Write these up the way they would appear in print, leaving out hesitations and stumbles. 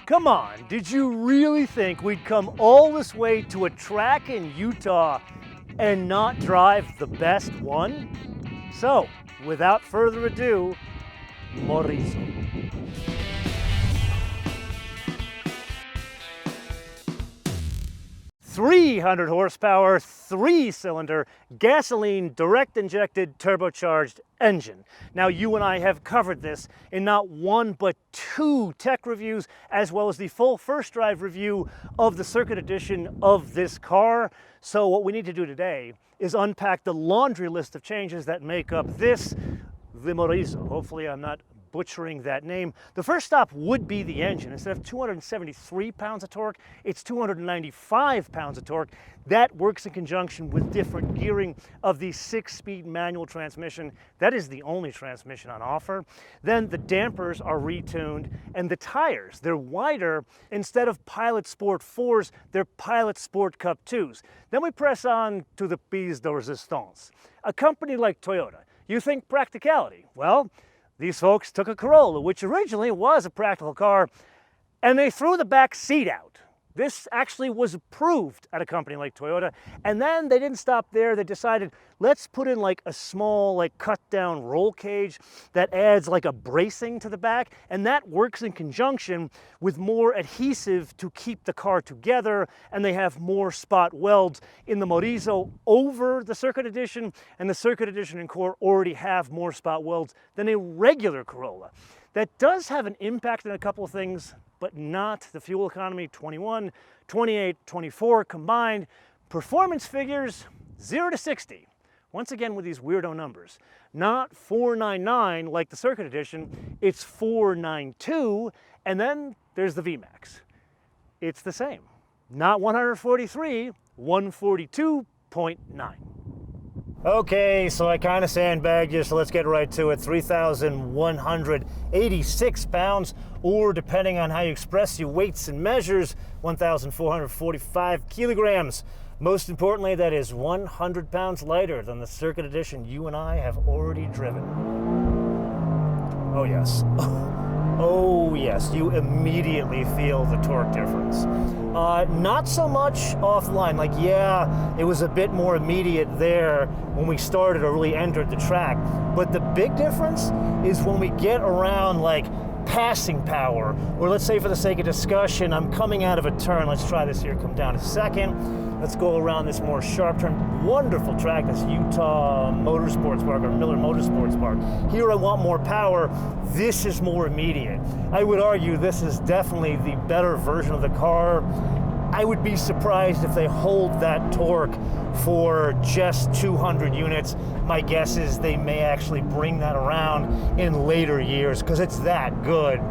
Come on, did you really think we'd come all this way to a track in Utah and not drive the best one? So, without further ado, Morizo. 300 horsepower, 3-cylinder, gasoline, direct injected, turbocharged engine. Now, you and I have covered this in not one but two tech reviews, as well as the full first drive review of the circuit edition of this car. So what we need to do today is unpack the laundry list of changes that make up this, the Morizo. Hopefully I'm not butchering that name. The first stop would be the engine. Instead of 273 pounds of torque, it's 295 pounds of torque. That works in conjunction with different gearing of the 6-speed manual transmission. That is the only transmission on offer. Then the dampers are retuned, and the tires, they're wider. Instead of Pilot Sport 4s, they're Pilot Sport Cup 2s. Then we press on to the pièce de résistance. A company like Toyota, you think practicality. Well, these folks took a Corolla, which originally was a practical car, and they threw the back seat out. This actually was approved at a company like Toyota, and then they didn't stop there. They decided, let's put in like a small, cut down roll cage that adds like a bracing to the back, and that works in conjunction with more adhesive to keep the car together, and they have more spot welds in the Morizo over the Circuit Edition, and the Circuit Edition and Core already have more spot welds than a regular Corolla. That does have an impact on a couple of things, but not the fuel economy. 21, 28, 24 combined. Performance figures 0 to 60. Once again with these weirdo numbers. Not 499 like the Circuit Edition, it's 492, and then there's the VMAX. It's the same. Not 143, 142.9. Okay, so I kind of sandbagged you, so let's get right to it. 3,186 pounds, or depending on how you express your weights and measures, 1,445 kilograms. Most importantly, that is 100 pounds lighter than the Circuit Edition you and I have already driven. Oh yes. Oh yes, you immediately feel the torque difference. Not so much offline, yeah, it was a bit more immediate there when we started or really entered the track. But the big difference is when we get around passing power, or let's say for the sake of discussion, I'm coming out of a turn. Let's try this here, come down a second. Let's go around this more sharp turn. Wonderful track, this Utah Motorsports Park or Miller Motorsports Park. Here I want more power. This is more immediate. I would argue this is definitely the better version of the car. I would be surprised if they hold that torque for just 200 units. My guess is they may actually bring that around in later years because it's that good.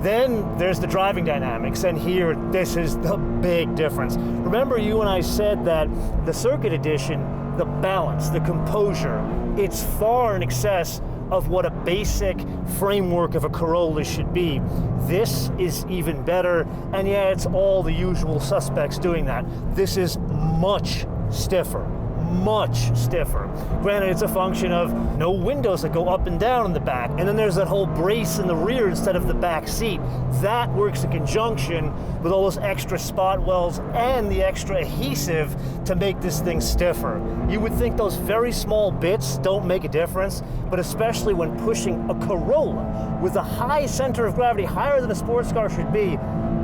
Then there's the driving dynamics, and here, this is the big difference. Remember, you and I said that the Circuit Edition, the balance, the composure, it's far in excess of what a basic framework of a Corolla should be. This is even better, and yeah, it's all the usual suspects doing that. This is much stiffer. Much stiffer. Granted, it's a function of no windows that go up and down in the back, and then there's that whole brace in the rear instead of the back seat. That works in conjunction with all those extra spot welds and the extra adhesive to make this thing stiffer. You would think those very small bits don't make a difference, but especially when pushing a Corolla with a high center of gravity, higher than a sports car should be,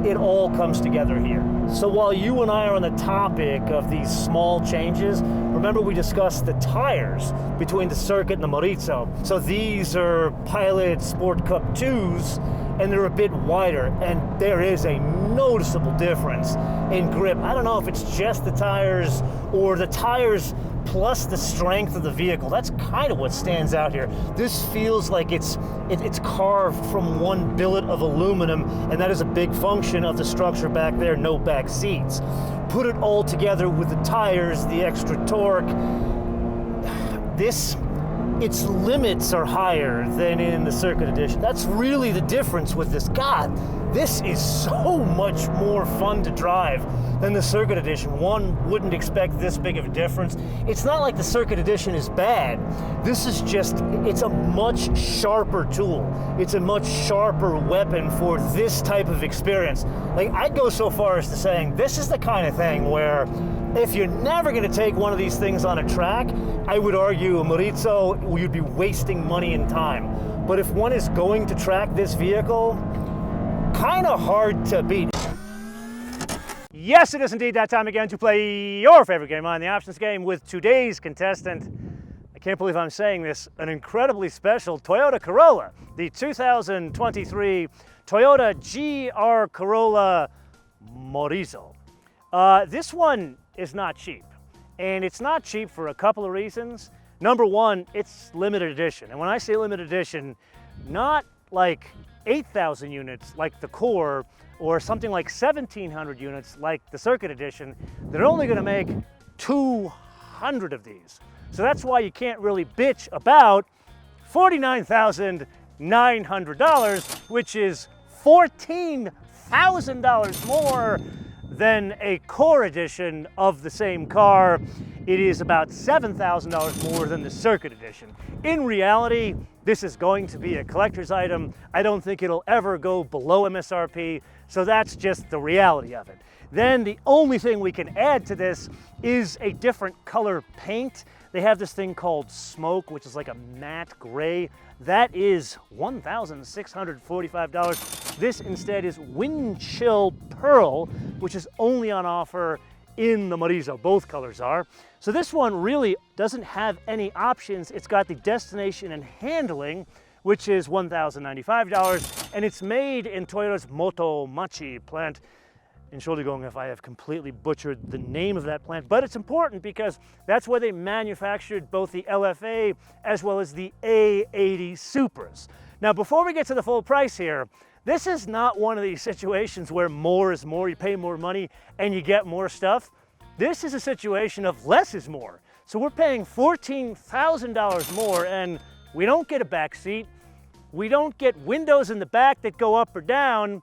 it all comes together here. So while you and I are on the topic of these small changes, remember we discussed the tires between the Circuit and the Morizo. So these are Pilot Sport Cup 2s, and they're a bit wider, and there is a noticeable difference in grip. I don't know if it's just the tires or the tires plus the strength of the vehicle. That's kind of what stands out here. This feels like it's carved from one billet of aluminum, and that is a big function of the structure back there, no back seats. Put it all together with the tires, the extra torque. This its limits are higher than in the Circuit Edition. That's really the difference with this. God, this is so much more fun to drive than the Circuit Edition. One wouldn't expect this big of a difference. It's not like the Circuit Edition is bad. This is just, it's a much sharper tool. It's a much sharper weapon for this type of experience. Like, I'd go so far as to saying this is the kind of thing where if you're never going to take one of these things on a track, I would argue a Morizo, you'd be wasting money and time. But if one is going to track this vehicle, kind of hard to beat. Yes, it is indeed that time again to play your favorite game on the options game with today's contestant. I can't believe I'm saying this, an incredibly special Toyota Corolla, the 2023 Toyota GR Corolla Morizo. This one is not cheap, and it's not cheap for a couple of reasons. Number one, it's limited edition, and when I say limited edition, not like 8,000 units like the Core or something like 1,700 units like the Circuit Edition. They're only going to make 200 of these. So that's why you can't really bitch about $49,900, which is $14,000 more than a Core Edition of the same car. It is about $7,000 more than the Circuit Edition. In reality, this is going to be a collector's item. I don't think it'll ever go below MSRP, so that's just the reality of it. Then the only thing we can add to this is a different color paint. They have this thing called Smoke, which is like a matte gray. That is $1,645. This instead is Wind Chill Pearl, which is only on offer in the Morizo. Both colors are. So this one really doesn't have any options. It's got the destination and handling, which is $1,095, and it's made in Toyota's MotoManTV plant. Entschuldigung if I have completely butchered the name of that plant, but it's important because that's where they manufactured both the LFA as well as the A80 Supras. Now, before we get to the full price here, this is not one of these situations where more is more, you pay more money and you get more stuff. This is a situation of less is more. So we're paying $14,000 more, and we don't get a back seat. We don't get windows in the back that go up or down.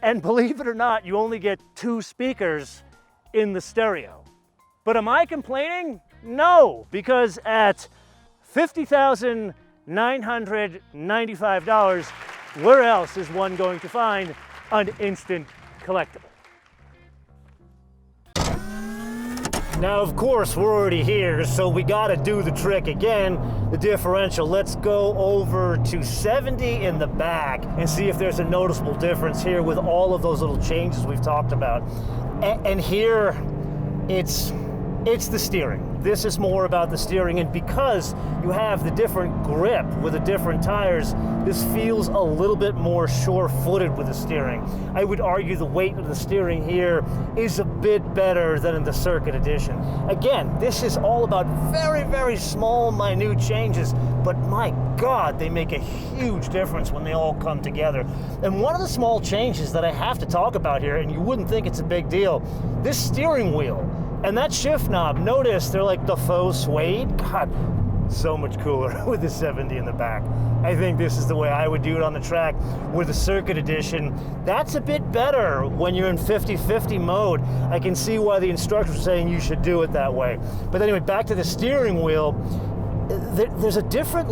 And believe it or not, you only get 2 speakers in the stereo. But am I complaining? No, because at $50,995, where else is one going to find an instant collectible? Now, of course, we're already here, so we gotta do the trick again, the differential. Let's go over to 70 in the back and see if there's a noticeable difference here with all of those little changes we've talked about. And here, it's the steering. This is more about the steering, and because you have the different grip with the different tires, this feels a little bit more sure-footed with the steering. I would argue the weight of the steering here is a bit better than in the Circuit Edition. Again, this is all about very, very small, minute changes, but my God, they make a huge difference when they all come together. And one of the small changes that I have to talk about here, and you wouldn't think it's a big deal, this steering wheel and that shift knob, notice they're like the faux suede. God, so much cooler with the 70 in the back. I think this is the way I would do it on the track. With the Circuit Edition, that's a bit better when you're in 50-50 mode. I can see why the instructors are saying you should do it that way. But anyway, back to the steering wheel. There's a different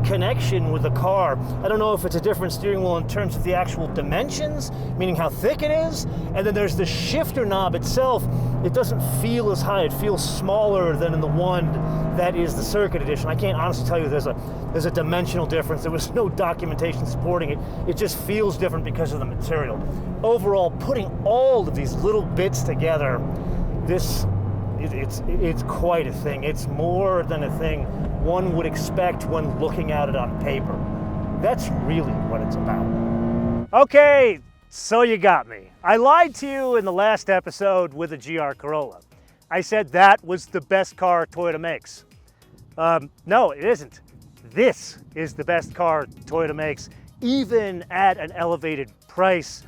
connection with the car. I don't know if it's a different steering wheel in terms of the actual dimensions, meaning how thick it is, and then there's the shifter knob itself. It doesn't feel as high. It feels smaller than in the one that is the Circuit Edition. I can't honestly tell you there's a dimensional difference. There was no documentation supporting it. It just feels different because of the material. Overall, putting all of these little bits together, it's quite a thing. It's more than a thing one would expect when looking at it on paper. That's really what it's about. Okay, so you got me. I lied to you in the last episode with the GR Corolla. I said that was the best car Toyota makes. No, it isn't. This is the best car Toyota makes, even at an elevated price,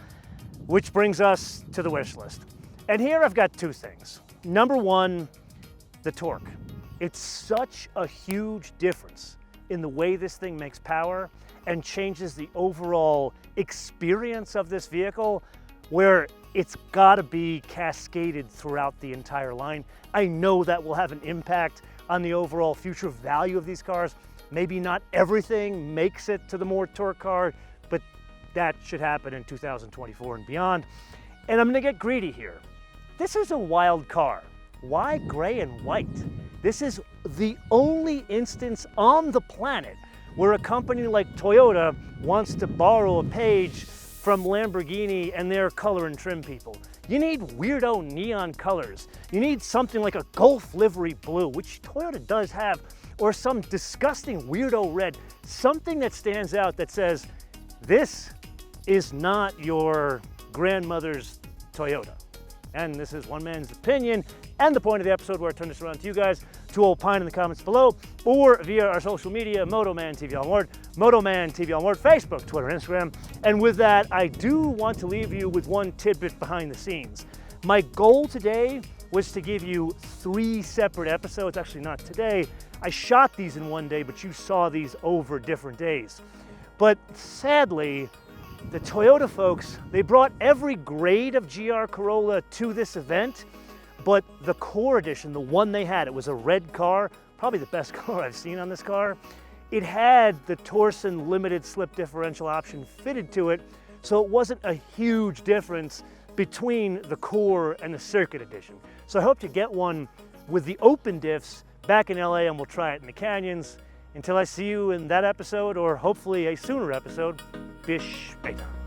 which brings us to the wish list. And here I've got 2 things. Number one, the torque. It's such a huge difference in the way this thing makes power and changes the overall experience of this vehicle, where it's gotta be cascaded throughout the entire line. I know that will have an impact on the overall future value of these cars. Maybe not everything makes it to the more torque car, but that should happen in 2024 and beyond. And I'm gonna get greedy here. This is a wild car. Why gray and white? This is the only instance on the planet where a company like Toyota wants to borrow a page from Lamborghini and their color and trim people. You need weirdo neon colors. You need something like a Gulf livery blue, which Toyota does have, or some disgusting weirdo red, something that stands out that says, this is not your grandmother's Toyota. And this is one man's opinion and the point of the episode, where I turn this around to you guys to opine in the comments below, or via our social media, MotoManTV on Word, MotoManTV on Word, Facebook, Twitter, Instagram. And with that, I do want to leave you with one tidbit behind the scenes. My goal today was to give you 3 separate episodes. Actually, not today. I shot these in one day, but you saw these over different days. But sadly, the Toyota folks, they brought every grade of GR Corolla to this event, but the Core Edition, the one they had, it was a red car, probably the best car I've seen on this car. It had the Torsen limited slip differential option fitted to it, so it wasn't a huge difference between the Core and the Circuit Edition. So I hope to get one with the open diffs back in LA, and we'll try it in the canyons. Until I see you in that episode, or hopefully a sooner episode, bis später.